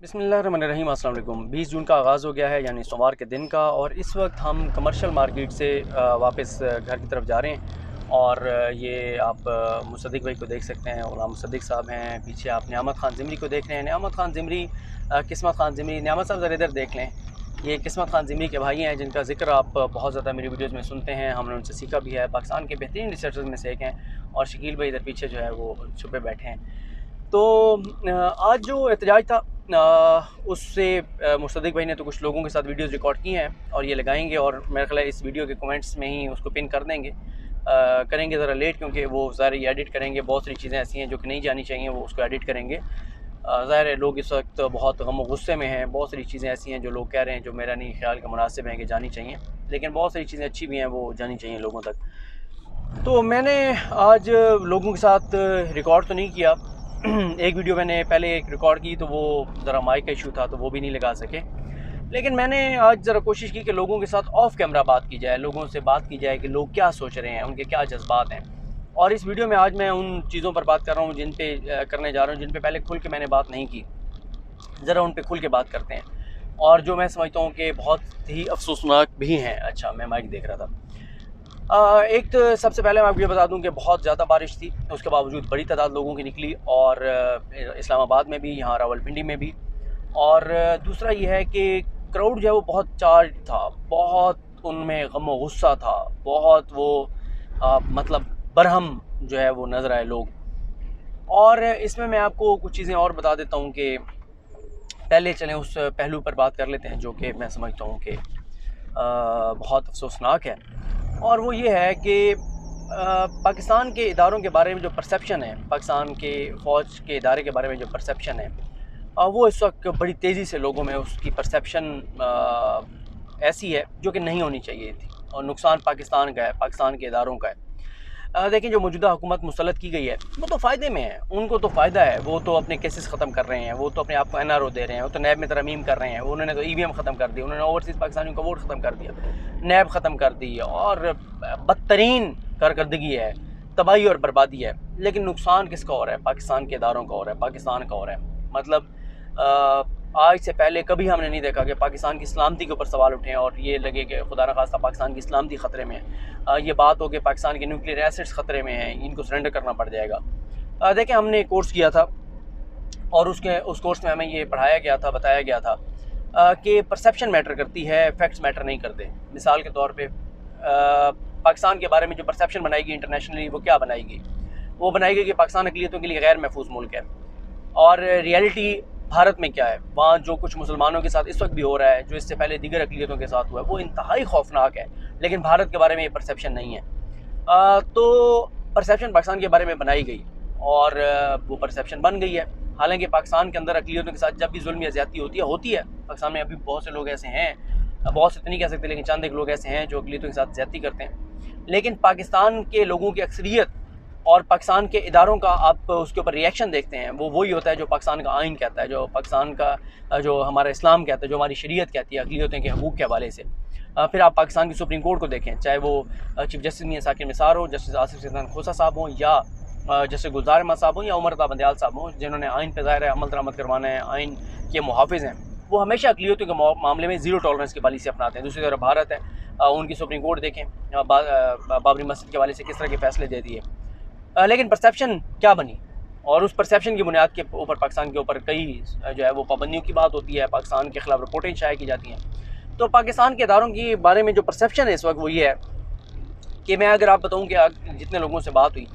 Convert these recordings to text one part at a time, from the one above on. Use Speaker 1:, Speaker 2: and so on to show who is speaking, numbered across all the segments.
Speaker 1: बिस्मिल्लाहिर्रहमानिर्रहीम। अस्सलाम वालेकुम। 20 जून का आगाज़ हो गया है, यानी सोमवार के दिन का, और इस वक्त हम कमर्शियल मार्केट से वापस घर की तरफ जा रहे हैं। और ये आप मुसद्दिक़ भाई को देख सकते हैं, ग़ुलाम मुसद्दिक़ साहब हैं। पीछे आप नियामत ख़ान ज़िमरी को देख रहे हैं। नियामत ख़ान ज़िमरी, किस्मत ख़ान ज़िमरी। नियामत साहब ज़रा इधर देख लें। ये किस्मत ख़ान ज़िमरी के भाई हैं, जिनका ज़िक्र आप बहुत ज़्यादा मेरी वीडियोज़ में सुनते हैं। हमने उनसे सीखा भी है। पाकिस्तान के बेहतरीन रिसर्चर्स में से एक हैं। और शकील भाई इधर पीछे जो है वो छुपे बैठे हैं। तो आज जो एहतजाज था, उससे मुस्तदिक भाई ने तो कुछ लोगों के साथ वीडियोस रिकॉर्ड की हैं और ये लगाएंगे, और मेरा ख्याल है इस वीडियो के कमेंट्स में ही उसको पिन कर देंगे। करेंगे ज़रा लेट, क्योंकि वो ज़ाहिर एडिट करेंगे। बहुत सारी चीज़ें ऐसी हैं जो कि नहीं जानी चाहिए, वो उसको एडिट करेंगे। ज़ाहिर है लोग इस वक्त बहुत गम और गुस्से में हैं। बहुत सारी चीज़ें ऐसी हैं जो लोग कह रहे हैं जो मेरा नहीं ख्याल का मुनासिब है कि जानी चाहिए, लेकिन बहुत सारी चीज़ें अच्छी भी हैं, वो जानी चाहिए लोगों तक। तो मैंने आज लोगों के साथ रिकॉर्ड तो नहीं किया। एक वीडियो मैंने पहले एक रिकॉर्ड की, तो वो ज़रा माइक का इशू था, तो वो भी नहीं लगा सके। लेकिन मैंने आज ज़रा कोशिश की कि लोगों के साथ ऑफ कैमरा बात की जाए, लोगों से बात की जाए कि लोग क्या सोच रहे हैं, उनके क्या जज्बात हैं। और इस वीडियो में आज मैं उन चीज़ों पर बात कर रहा हूँ जिन पे करने जा रहा हूँ, जिन पे पहले खुल के मैंने बात नहीं की। ज़रा उन पे खुल के बात करते हैं, और जो मैं समझता हूँ कि बहुत ही अफसोसनाक भी हैं। अच्छा, मैं माइक देख रहा था। एक तो सबसे पहले मैं आपको ये बता दूं कि बहुत ज़्यादा बारिश थी, उसके बावजूद बड़ी तादाद लोगों की निकली, और इस्लामाबाद में भी, यहाँ रावलपिंडी में भी। और दूसरा ये है कि क्राउड जो है वो बहुत चार्ज था, बहुत उनमें गम और गुस्सा था, बहुत वो मतलब बरहम जो है वो नज़र आए लोग। और इसमें मैं आपको कुछ चीज़ें और बता देता हूँ कि पहले चलें उस पहलू पर बात कर लेते हैं जो कि मैं समझता हूँ कि बहुत अफसोसनाक है। और वो ये है कि पाकिस्तान के इदारों के बारे में जो परसेप्शन है, पाकिस्तान के फ़ौज के इदारे के बारे में जो परसेप्शन है, वो इस वक्त बड़ी तेज़ी से लोगों में उसकी परसेप्शन ऐसी है जो कि नहीं होनी चाहिए थी, और नुकसान पाकिस्तान का है, पाकिस्तान के इदारों का है। देखिए, जो मौजूदा हुकूमत मुसल्लत की गई है वो तो फ़ायदे में है, उनको तो फ़ायदा है। वो तो अपने केसेस ख़त्म कर रहे हैं, वो तो अपने आप को NRO दे रहे हैं, वो तो नैब में तरमीम कर रहे हैं, उन्होंने तो EVM ख़त्म कर दी, उन्होंने ओवरसीज़ पाकिस्तानियों का वोट ख़त्म कर दिया, नैब ख़त्म कर दी, और बदतरीन कारकर्दगी है, तबाही और बर्बादी है। लेकिन नुकसान किसका हो रहा है? पाकिस्तान के इदारों का हो रहा है, पाकिस्तान का हो रहा है। मतलब आज से पहले कभी हमने नहीं देखा कि पाकिस्तान की सलामती के ऊपर सवाल उठे और ये लगे कि खुदा न खास्ता पाकिस्तान की सलामती ख़तरे में है। ये बात हो कि पाकिस्तान के न्यूक्लियर एसेट्स ख़तरे में हैं, इनको सरेंडर करना पड़ जाएगा। देखिए, हमने एक कोर्स किया था, और उस कोर्स में हमें ये पढ़ाया गया था, बताया गया था कि परसेप्शन मैटर करती है, फैक्ट्स मैटर नहीं करते। मिसाल के तौर पे पाकिस्तान के बारे में जो परसेप्शन बनाएगी इंटरनेशनली, वो क्या बनाएगी? वो बनाएगी कि पाकिस्तान अक़लियतों के लिए गैर महफूज मुल्क है। और रियलिटी भारत में क्या है? वहाँ जो कुछ मुसलमानों के साथ इस वक्त भी हो रहा है, जो इससे पहले दीगर अक़लियतों के साथ हुआ है, वो इंतहाई खौफनाक है। लेकिन भारत के बारे में ये परसेप्शन नहीं है। तो परसेप्शन पाकिस्तान के बारे में बनाई गई, और वो परसेप्शन बन गई है। हालांकि पाकिस्तान के अंदर अक़लियतों के साथ जब भी जुल्म या ज़्यादती होती है। पाकिस्तान में अभी बहुत से लोग ऐसे हैं, बहुत से तो नहीं कह सकते, लेकिन चंद एक लोग ऐसे हैं जो अक़लियतों के साथ ज़्यादती करते हैं। लेकिन पाकिस्तान के लोगों की अक्सरियत और पाकिस्तान के इदारों का आप उसके ऊपर रिएक्शन देखते हैं, वो वही होता है जो पाकिस्तान का आइन कहता है, जो पाकिस्तान का जो हमारा इस्लाम कहता है, जो हमारी शरीयत कहती है अक़लियतों के हकूक़ के हवाले से। फिर आप पाकिस्तान की सुप्रीम कोर्ट को देखें, चाहे वो चीफ जस्टिस मियां साकिर निसार हो, जस्टिस आसिफ सैयद खोसा साहब हों, या जस्टिस गुलजार अहमद साहब हों, या उमर अता बंदयाल साहब हों, जिन्होंने आइन पर ज़ाहिर है अमल दरामद करवाना है, आइन के मुहाफ़िज़ हैं। वो हमेशा अक़लियतों के मामले में ज़ीरो टॉलरेंस की पॉलिसी अपनाते हैं। दूसरी तरफ भारत है, उनकी सुप्रीम कोर्ट देखें, बाबरी मस्जिद के हवाले से किस तरह के फ़ैसले दे दिए। लेकिन परसेप्शन क्या बनी, और उस परसेप्शन की बुनियाद के ऊपर पाकिस्तान के ऊपर कई जो है वो पाबंदियों की बात होती है, पाकिस्तान के ख़िलाफ़ रिपोर्टें शाया की जाती हैं। तो पाकिस्तान के इदारों के बारे में जो परसेप्शन है इस वक्त वो ये है कि मैं अगर आप बताऊं कि जितने लोगों से बात हुई,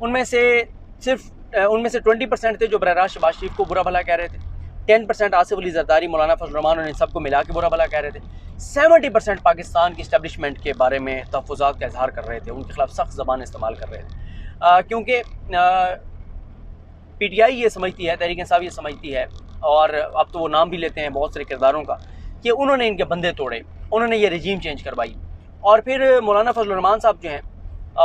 Speaker 1: उनमें से 20% थे जो बराह रास्त शहबाज शरीफ को बुरा भला कह रहे थे, 10% आसिफ अली जरदारी, मौलाना फजल रहमान, इन सबको मिला के बुरा भला कह रहे थे, 70% पाकिस्तान की इस्टेब्लिशमेंट के बारे में तहफ़्फ़ुज़ात का इजहार कर रहे थे, उनके खिलाफ सख्त ज़बान इस्तेमाल कर रहे थे। क्योंकि PTI ये समझती है, तहरीक इंसाफ ये समझती है, और अब तो वो नाम भी लेते हैं बहुत सारे किरदारों का, कि उन्होंने इनके बंदे तोड़े, उन्होंने ये रजीम चेंज करवाई। और फिर मौलाना फजल रहमान साहब जो हैं,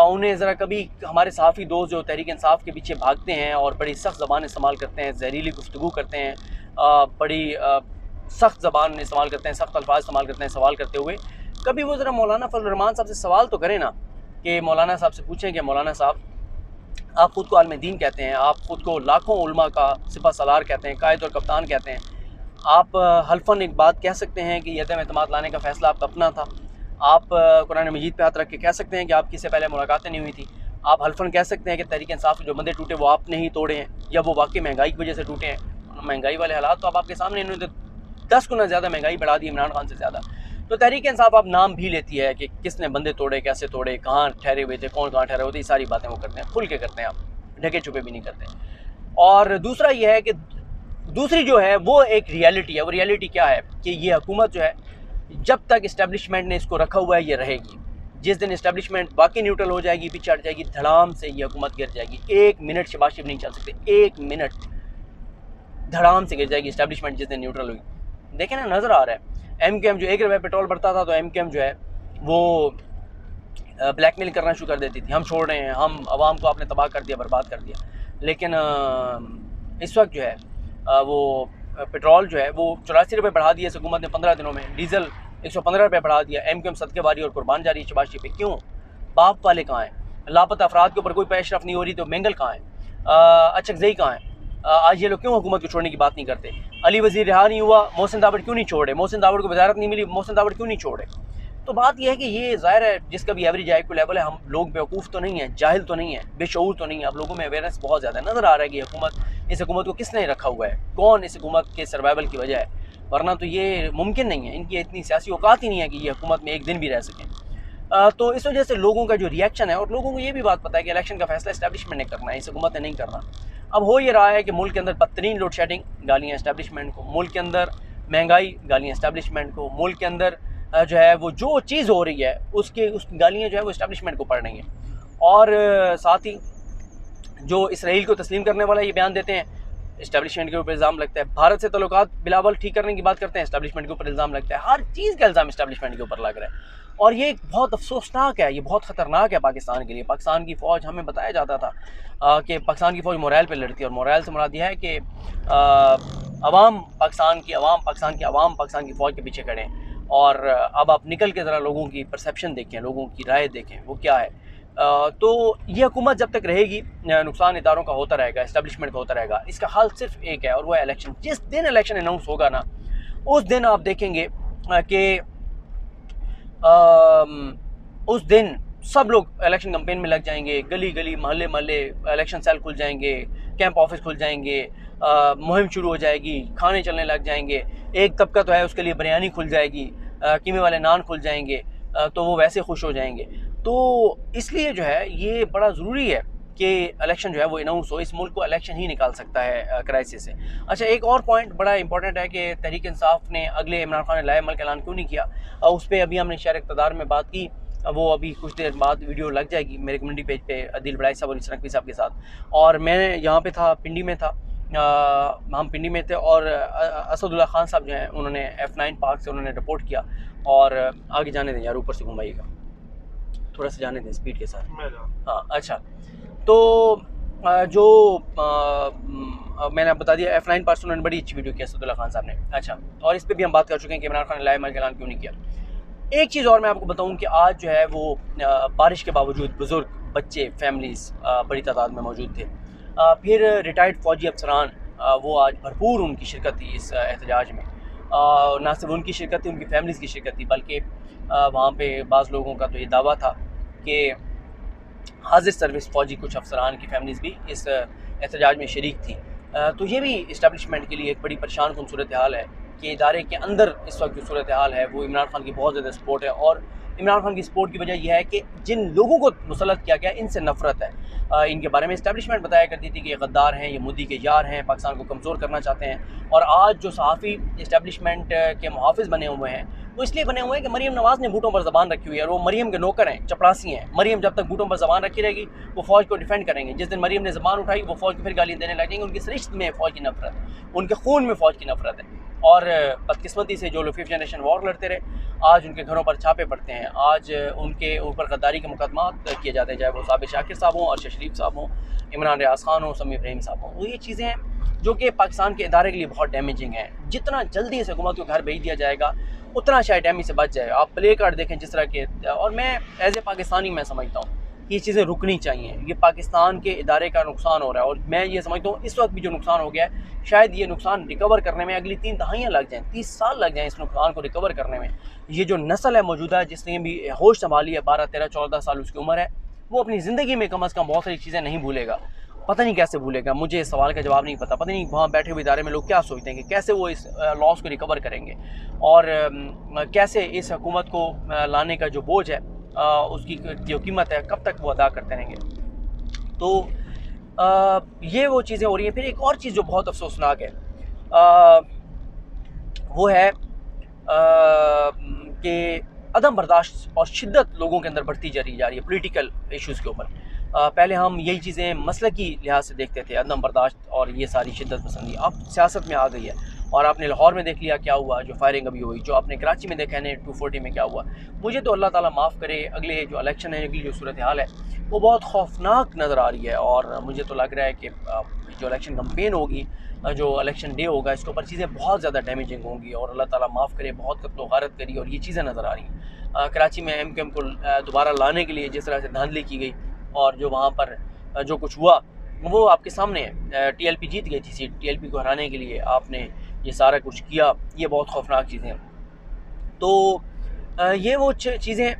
Speaker 1: उन्हें ज़रा कभी हमारे सहाफ़ी दोस्त जो तहरीक इंसाफ के पीछे भागते हैं और बड़ी सख्त ज़बान इस्तेमाल करते हैं, जहरीली गुफ्तगू करते हैं, बड़ी सख्त ज़बान इस्तेमाल करते हैं, सख्त अल्फाज इस्तेमाल करते हैं सवाल करते हुए, कभी वो ज़रा मौलाना फजल रहमान साहब से सवाल तो करें ना, कि मौलाना साहब से पूछें कि मौलाना साहब, आप ख़ुद को आलिम दीन कहते हैं, आप ख़ुद को लाखों उलमा का सिपह सालार कहते हैं, कायद और कप्तान कहते हैं, आप हल्फन एक बात कह सकते हैं कि यदम एतमाद लाने का फ़ैसला आपका अपना था। आप कुरान मजीद पे हाथ रख के कह सकते हैं कि आपकी इससे पहले मुलाकातें नहीं हुई थी। आप हल्फन कह सकते हैं कि तहरीक इंसाफ के जो बंदे टूटे वो आपने ही तोड़े हैं, या वो वाकई महंगाई की वजह से टूटे हैं। महंगाई वाले हालात तो अब आपके सामने, इन्होंने 10 गुना ज़्यादा महंगाई बढ़ा दी इमरान खान से ज़्यादा। तो तहरीक इंसाफ आप नाम भी लेती है कि किसने बंदे तोड़े, कैसे तोड़े, कहाँ ठहरे हुए थे, कौन कहाँ ठहरे हुए थे, ये सारी बातें वो करते हैं, खुल के करते हैं, आप ढके छुपे भी नहीं करते। और दूसरा ये है कि दूसरी जो है वो एक रियलिटी है। वो रियलिटी क्या है कि ये हुकूमत जो है, जब तक इस्टेब्लिशमेंट ने इसको रखा हुआ है ये रहेगी। जिस दिन इस्टेब्लिशमेंट बाकी न्यूट्रल हो जाएगी, पीछे हट जाएगी, धड़ाम से ये हुकूमत गिर जाएगी। 1 मिनट शहबाज शरीफ नहीं चल सकते, 1 मिनट धड़ाम से गिर जाएगी इस्टेब्लिशमेंट जिस दिन न्यूट्रल हुई। देखें ना, नज़र आ रहा है MQM जो 1 रुपये पेट्रोल बढ़ता था तो MQM जो है वो ब्लैकमेल करना शुरू कर देती थी, हम छोड़ रहे हैं, हम आवाम को आपने तबाह कर दिया, बर्बाद कर दिया। लेकिन इस वक्त जो है वो पेट्रोल जो है वो 84 रुपये बढ़ा दिया इस हुकूमत ने 15 दिनों में। डीजल 115 रुपये बढ़ा दिया। MQM सदकेबारी और कुर्बान जारी शहबाज शरीफ पे। क्यों? बाप वाले कहाँ हैं? लापता अफराद के ऊपर कोई पेशरफ नहीं हो रही तो मैंगल कहाँ है? अचकजई कहाँ है? आज ये लोग क्यों हुकूमत को छोड़ने की बात नहीं करते? अली वज़ीर रिहा नहीं हुआ, मोहसिन दावड़ क्यों नहीं छोड़े? मोहसिन दावड़ को वज़ारत नहीं मिली, मोहसिन दावड़ क्यों नहीं छोड़े? तो बात यह है कि ये ज़ाहिर है जिसका भी एवरेज IQ लेवल है, हम लोग बेवकूफ़ तो नहीं है, जाहिल तो नहीं है, बेशऊर तो नहीं है। अब लोगों में अवेयरनेस बहुत ज़्यादा नज़र आ रहा है कि इस हुकूमत को किसने रखा हुआ है, कौन इस हुकूमत के सर्वाइवल की वजह है, वरना तो ये मुमकिन नहीं है। इनकी इतनी सियासी औकात ही नहीं है कि ये हुकूमत में एक दिन भी रह सकें। तो इस वजह से लोगों का जो रिएक्शन है, और लोगों को ये भी बात पता है कि इलेक्शन का फैसला इस्टेब्लिशमेंट ने करना है, इस हुकूमत ने नहीं करना। अब हो ये रहा है कि मुल्क के अंदर बदतरीन लोड शेडिंग, गालियाँ इस्टेब्लिशमेंट को, मुल्क के अंदर महंगाई, गालियाँ इस्टेब्लिशमेंट को, मुल्क के अंदर जो है वो जो चीज़ हो रही है उस गालियाँ जो है वो इस्टेब्लिशमेंट को पड़ रही हैं। और साथ ही जो इसराइल को तस्लीम करने वाला ये बयान देते हैं, इस्टेब्लिशमेंट के ऊपर इल्ज़ाम लगता है। भारत से तल्लुकात बिलावल ठीक करने की बात करते हैं, इस्टेब्लिशमेंट के ऊपर इल्ज़ाम लगता है। हर चीज़ का इल्ज़ाम इस्टेब्लिशमेंट के ऊपर लग रहा है। और ये बहुत अफसोसनाक है, ये बहुत ख़तरनाक है पाकिस्तान के लिए। पाकिस्तान की फ़ौज, हमें बताया जाता था कि पाकिस्तान की फ़ौज मोरल पे लड़ती है, और मोरल से मुराद यह है कि अवाम पाकिस्तान की अवाम पाकिस्तान की फ़ौज के पीछे खड़े हैं। और अब आप निकल के ज़रा लोगों की परसेप्शन देखें, लोगों की राय देखें, वो क्या है। तो ये हुकूमत जब तक रहेगी, नुकसान इदारों का होता रहेगा, इस्टेब्लिशमेंट का होता रहेगा। इसका हल सिर्फ एक है, और वो है इलेक्शन। जिस दिन इलेक्शन अनाउंस होगा ना, उस दिन आप देखेंगे कि उस दिन सब लोग इलेक्शन कैंपेन में लग जाएंगे। गली गली, महल्ले महल्ले इलेक्शन सेल खुल जाएंगे, कैंप ऑफिस खुल जाएंगे, मुहिम शुरू हो जाएगी, खाने चलने लग जाएंगे। एक तबका तो है उसके लिए बिरयानी खुल जाएगी, कीमे वाले नान खुल जाएंगे, तो वो वैसे खुश हो जाएंगे। तो इसलिए जो है ये बड़ा ज़रूरी है कि इलेक्शन जो है वो अनाउंस हो। इस मुल्क को इलेक्शन ही निकाल सकता है क्राइसिस से। अच्छा, एक और पॉइंट बड़ा इंपॉर्टेंट है कि तहरीक इंसाफ ने अगले इमरान खान ने लाए अमल का ऐलान क्यों नहीं किया। उस पर अभी हमने शहर इक़्तिदार में बात की, वो अभी कुछ देर बाद वीडियो लग जाएगी मेरे कम्युनिटी पेज पे, अदिल बड़ाई साहब और इस नकवी साहब के साथ। और मैं यहाँ पे था, पिंडी में था, हम पिंडी में थे, और असदुल्ला खान साहब जो हैं उन्होंने F9 पार्क से उन्होंने रिपोर्ट किया। और आगे जाने दें यार, ऊपर से घुमाइएगा, थोड़ा सा जाने दें स्पीड के साथ। हाँ, अच्छा, तो जो मैंने आप बता दिया F9 पार्क से उन्होंने बड़ी अच्छी वीडियो की असदुल्ला खान साहब ने। अच्छा, और इस पर भी हम बात कर चुके हैं कि इमरान खान ने लाए अमल का ऐलान क्यों नहीं किया। एक चीज़ और मैं आपको बताऊं कि आज जो है वो बारिश के बावजूद बुज़ुर्ग, बच्चे, फैमिलीज़ बड़ी तादाद में मौजूद थे। फिर रिटायर्ड फ़ौजी अफसरान, वो आज भरपूर उनकी शिरकत थी इस एहतजाज में। ना सिर्फ उनकी शिरकत थी, उनकी फैमिलीज़ की शिरकत थी, बल्कि वहाँ पे बाज़ लोगों का तो ये दावा था कि हाजिर सर्विस फ़ौजी कुछ अफसरान की फैमिलीज़ भी इस एहतजाज में शरीक थी। तो ये भी इस्टेब्लिशमेंट के लिए एक बड़ी परेशान कुन सूरत हाल है कि इदारे के अंदर इस वक्त जो सूरत हाल है वो इमरान खान की बहुत ज़्यादा सपोर्ट है। और इमरान खान की सपोर्ट की वजह यह है कि जिन लोगों को मुसल्लत किया गया इनसे नफ़रत है। इनके बारे में इस्टेब्लिशमेंट बताया करती थी कि ये गद्दार हैं, ये मोदी के यार हैं, पाकिस्तान को कमज़ोर करना चाहते हैं। और आज जो सहाफ़ी इस्टेब्लिशमेंट के मुहाफ़िज़ बने हुए हैं वो इसलिए बने हुए हैं कि मरीम नवाज़ ने बूटों पर ज़बान रखी हुई है, और वो मरीम के नौकर हैं, चपरासी हैं। मरीम जब तक बूटों पर ज़बान रखी रहेगी वो फ़ौज को डिफेंड करेंगे। जिस दिन मरीम ने ज़बान उठाई वो फ़ौज को फिर गालियाँ देने लग जाएंगे। उनकी सरिश्त में फ़ौज की नफ़रत, उनके खून में फ़ौज की नफ़रत है। और बदकिस्मती से जो लोग 5th जनरेशन वॉर लड़ते रहे, आज उनके घरों पर छापे पड़ते हैं, आज उनके ऊपर गद्दारी के मुकदमात किए जाते हैं, चाहे वो साबिर शाकिर साहब हों, अरशद शरीफ साहब हों, इमरान रियाज खान हो, समी इब्राहिम साहब हों। वो ये चीज़ें हैं जो कि पाकिस्तान के इदारे के लिए बहुत डैमेजिंग हैं। जितना जल्दी इस हुकूमत को घर भेज दिया जाएगा उतना शायद डैमेज से बच जाएगा। आप प्ले कार्ड देखें जिस तरह के, और मैं एज ए पाकिस्तानी मैं समझता हूँ कि ये चीज़ें रुकनी चाहिए। ये पाकिस्तान के इदारे का नुकसान हो रहा है और मैं ये समझता हूँ इस वक्त भी जो नुकसान हो गया है, शायद ये नुकसान रिकवर करने में अगली 3 दहाइयाँ लग जाएँ, 30 साल लग जाएँ इस नुकसान को रिकवर करने में। ये जो नस्ल है मौजूदा, जिसने भी होश संभाली है, 12, 13, 14 साल उसकी उम्र है, वो अपनी ज़िंदगी में कम अज़ कम बहुत सारी चीज़ें नहीं भूलेगा। पता नहीं कैसे भूलेगा, मुझे इस सवाल का जवाब नहीं पता। पता नहीं वहाँ बैठे हुए इदारे में लोग क्या सोचते हैं कि कैसे वो इस लॉस को रिकवर करेंगे और कैसे इस हुकूमत को लाने का जो बोझ है, उसकी जो कीमत है, कब तक वो अदा करते रहेंगे। तो ये वो चीज़ें हो रही हैं। फिर एक और चीज़ जो बहुत अफसोसनाक है, वो है कि अदम बर्दाश्त और शिद्दत लोगों के अंदर बढ़ती जा रही है पॉलिटिकल इश्यूज़ के ऊपर। पहले हम यही चीज़ें मसलकी लिहाज से देखते थे, अदम बर्दाश्त और ये सारी शिद्दत पसंदी, अब सियासत में आ गई है। और आपने लाहौर में देख लिया क्या हुआ, जो फायरिंग अभी हुई, जो आपने कराची में देखा है 240 में क्या हुआ। मुझे तो अल्लाह ताला माफ़ करे, अगले जो इलेक्शन है, अगली जो सूरत हाल है, वो बहुत खौफनाक नज़र आ रही है। और मुझे तो लग रहा है कि जो इलेक्शन कैंपेन होगी, जो इलेक्शन डे होगा, इसके ऊपर चीज़ें बहुत ज़्यादा डैमेजिंग होंगी और अल्लाह ताला माफ़ करे, बहुत कत्लो गारत करी और ये चीज़ें नज़र आ रही हैं। कराची में MKM को दोबारा लाने के लिए जिस तरह से धांधली की गई और जो वहाँ पर जो कुछ हुआ वो आपके सामने है। TLP जीत गई थी सीट, TLP को हराने के लिए आपने ये सारा कुछ किया, ये बहुत खौफनाक चीज़ें हैं। तो ये वो चीज़ें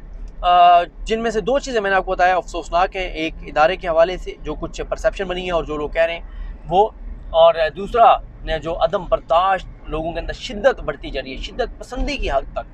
Speaker 1: जिनमें से 2 चीज़ें मैंने आपको बताया अफसोसनाक हैं। एक इदारे के हवाले से जो कुछ परसेप्शन बनी है और जो लोग कह रहे हैं वो, और दूसरा जो अदम बर्दाश्त, लोगों के अंदर शिद्दत बढ़ती जा रही है, शिद्दत पसंदी की हद तक,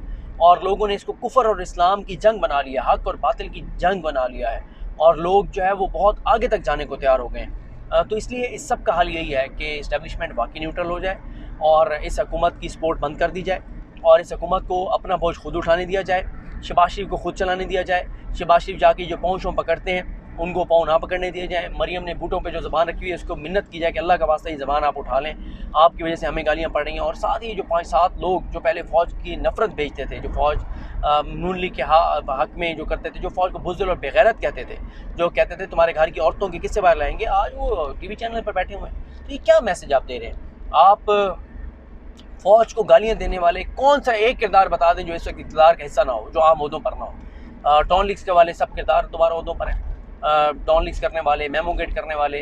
Speaker 1: और लोगों ने इसको कुफर और इस्लाम की जंग बना लिया, हक और बातिल की जंग बना लिया है और लोग जो है वो बहुत आगे तक जाने को तैयार हो गए हैं। तो इसलिए इस सब का हल यही है कि इस्टेब्लिशमेंट वाकई न्यूट्रल हो जाए और इस हुकूमत की सपोर्ट बंद कर दी जाए और इस हुकूमत को अपना बोझ खुद उठाने दिया जाए, शहबाज शरीफ को खुद चलाने दिया जाए। शहबाज शरीफ जाके जो पाँव पकड़ते हैं उनको पाँव ना पकड़ने दिए जाए। मरियम ने बूटों पे जो ज़बान रखी हुई है उसको मिन्नत की जाए कि अल्लाह का वास्ता ये ज़बान आप उठा लें, आपकी वजह से हमें गालियाँ पड़ रही हैं। और साथ ही जो 5-7 लोग जो पहले फ़ौज की नफ़रत भेजते थे, जो फ़ौज नून लीग के हक़ में जो करते थे, जो फ़ौज को बुज़दिल और बेगैरत कहते थे, जो कहते थे तुम्हारे घर की औरतों के किस्से बाहर लाएंगे, आज वो TV चैनल पर बैठे हुए हैं। तो ये क्या मैसेज आप दे रहे हैं? आप फ़ौज को गालियाँ देने वाले कौन सा एक किरदार बता दें जो इस वक्त इक़्तिदार का हिस्सा ना हो, जो आम ओहदों पर ना हो। टॉन लीग्स के वाले सब किरदार दोबारा ओहदों पर हैं। टॉन लीग्स करने वाले, मेमोगेट करने वाले,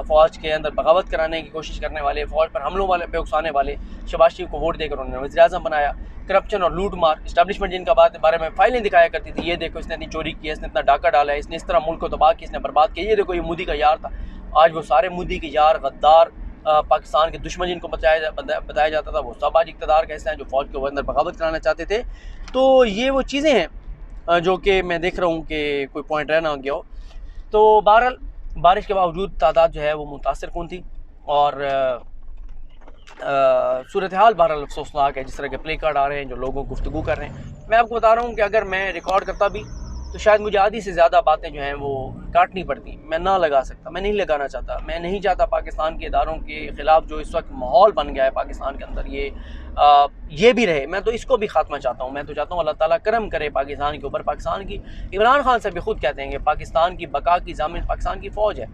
Speaker 1: फ़ौज के अंदर बगावत कराने की कोशिश करने वाले, फ़ौज पर हमलों वाले पे उकसाने वाले, शहबाज शरीफ को वोट देकर उन्होंने वज़ीर-ए-आज़म बनाया। करप्शन और लूट मार, इस्टेब्लिशमेंट जिनका बारे में फाइलें दिखाया करती थी, ये देखो इसने इतनी चोरी की है, इसने इतना डाका डाला है, इसने इस तरह मुल्क को तबाह किया, इसने बर्बाद किया, ये देखो ये मोदी का यार था। आज वो सारे मोदी के यार, गद्दार, पाकिस्तान के दुश्मन जिनको बताया जाता था, वो सब आज इक़्तिदार का हिस्सा हैं, जो फ़ौज के अंदर बगावत कराना चाहते थे। तो ये वो चीज़ें हैं जो कि मैं देख रहा हूँ कि कोई पॉइंट रह ना गया हो। तो बहरहाल बारिश के बावजूद तादाद जो है वो मुतासिर कौन थी और सूरत हाल बहरहाल अफसोसनाक है। जिस तरह के प्ले कार्ड आ रहे हैं, जो लोगों गुफ्तगू कर रहे हैं, मैं आपको बता रहा हूँ कि अगर मैं रिकॉर्ड करता भी तो शायद मुझे आधी से ज़्यादा बातें जो हैं वो काटनी पड़ती। मैं ना लगा सकता, मैं नहीं लगाना चाहता। मैं नहीं चाहता पाकिस्तान के इदारों के ख़िलाफ़ जो इस वक्त माहौल बन गया है पाकिस्तान के अंदर, ये भी रहे। मैं तो इसको भी ख़ात्मा चाहता हूँ। मैं तो चाहता हूँ अल्लाह ताला करम करे पाकिस्तान के ऊपर। पाकिस्तान की, इमरान खान साहब भी खुद कहते हैं कि पाकिस्तान की बका की ज़ामिन पाकिस्तान की फ़ौज है,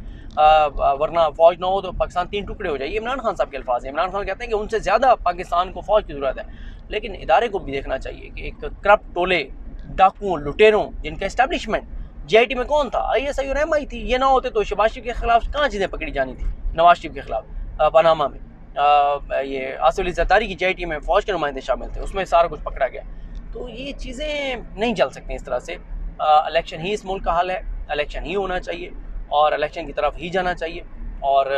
Speaker 1: वरना फ़ौज ना हो तो पाकिस्तान 3 टुकड़े हो जाए। ये इमरान खान साहब के अल्फाज हैं। इमरान खान कहते हैं कि उनसे ज़्यादा पाकिस्तान को फ़ौज की ज़रूरत है। लेकिन इदारे को भी देखना चाहिए कि एक करप्ट टोले, डाकुओं, लुटेरों, जिनका इस्टेब्लिशमेंट JIT में कौन था, ISI और MI थी। ये ना होते तो शहबाज शरीफ के खिलाफ कहाँ चीज़ें पकड़ी जानी थी। नवाज शरीफ के खिलाफ पनामा में ये आसिफ अली ज़रदारी की JIT में फ़ौज के नुमाइंदे शामिल थे, उसमें सारा कुछ पकड़ा गया। तो ये चीज़ें नहीं चल सकती इस तरह से। इलेक्शन ही इस मुल्क का हल है, इलेक्शन ही होना चाहिए और इलेक्शन की तरफ ही जाना चाहिए और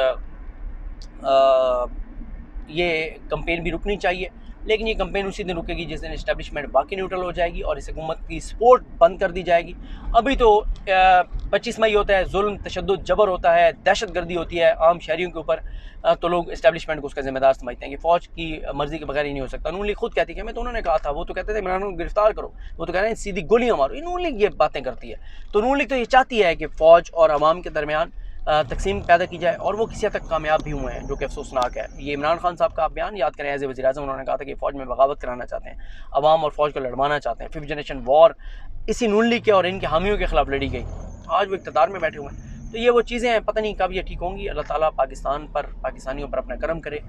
Speaker 1: ये कैंपेन भी रुकनी चाहिए। लेकिन ये कैंपेन उसी दिन रुकेगी जिस दिन इस्टेब्लिशमेंट बाकी न्यूट्रल हो जाएगी और इस हुकूमत की सपोर्ट बंद कर दी जाएगी। अभी तो 25 मई होता है, जुल्म, तशद्दुद, जबर होता है, दहशत गर्दी होती है आम शहरियों के ऊपर, तो लोग इस्टेब्लिशमेंट को उसका जिम्मेदार समझते हैं कि फ़ौज की मर्ज़ी के बगैर ही नहीं हो सकता। नून लीग खुद कहती है, मैं तो उन्होंने कहा था, वो तो कहते थे इमरान को गिरफ्तार करो, वो तो कह रहे हैं सीधी गोलियाँ मारो। नून लीग ये बातें करती है। तो नून लीग तो ये चाहती है कि फ़ौज और अवाम के दरमियान तकसीम पैदा की जाए और वो किसी हद तक कामयाब भी हुए हैं, जो कि अफसोसनाक है। ये इमरान खान साहब का आप बयान याद करें, एज ए वज़ीर-ए-आज़म उन्होंने कहा था कि फ़ौज में बगावत कराना चाहते हैं, अवाम और फ़ौज को लड़वाना चाहते हैं। 5th जनरेशन वॉर इसी नून लीग के और इनके हामियों के खिलाफ लड़ी गई। आज वो इक़्तिदार में बैठे हुए हैं। तो ये वो चीज़ें हैं, पता नहीं कब ये ठीक होंगी। अल्लाह ताला पाकिस्तान पर, पाकिस्तानियों पर अपना करम करे।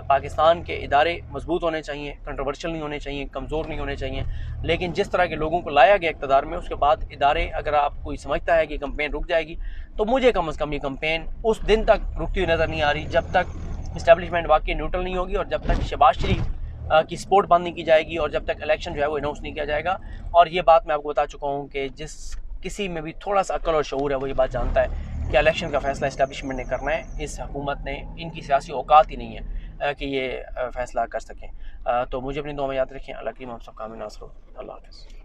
Speaker 1: पाकिस्तान के इदारे मजबूत होने चाहिए, कंट्रोवर्शियल नहीं होने चाहिए, कमज़ोर नहीं होने चाहिए। लेकिन जिस तरह के लोगों को लाया गया इक़्तिदार में, उसके बाद इदारे, अगर आप कोई समझता है कि कंपेन रुक जाएगी, तो मुझे कम अज़ कम ये कंपेन उस दिन तक रुकती हुई नज़र नहीं आ रही जब तक इस्टेब्लिशमेंट वाकई न्यूट्रल नहीं होगी, और जब तक शहबाज शरीफ की सपोर्ट बंद नहीं की जाएगी, और जब तक इलेक्शन जो है वो अनाउंस नहीं किया जाएगा। और ये बात मैं आपको बता चुका हूँ कि जिस किसी में भी थोड़ा सा अक्ल और शऊर है, वो ये बात जानता है कि इलेक्शन का फ़ैसला इस्टेब्लिशमेंट ने करना है। इस हुकूमत ने, इनकी सियासी औकात ही नहीं है कि ये फ़ैसला कर सकें। तो मुझे अपनी दुआ में याद रखें। अल्लाह करीम हम सब कामिल नासर हो। अल्लाह हाफ़िज़।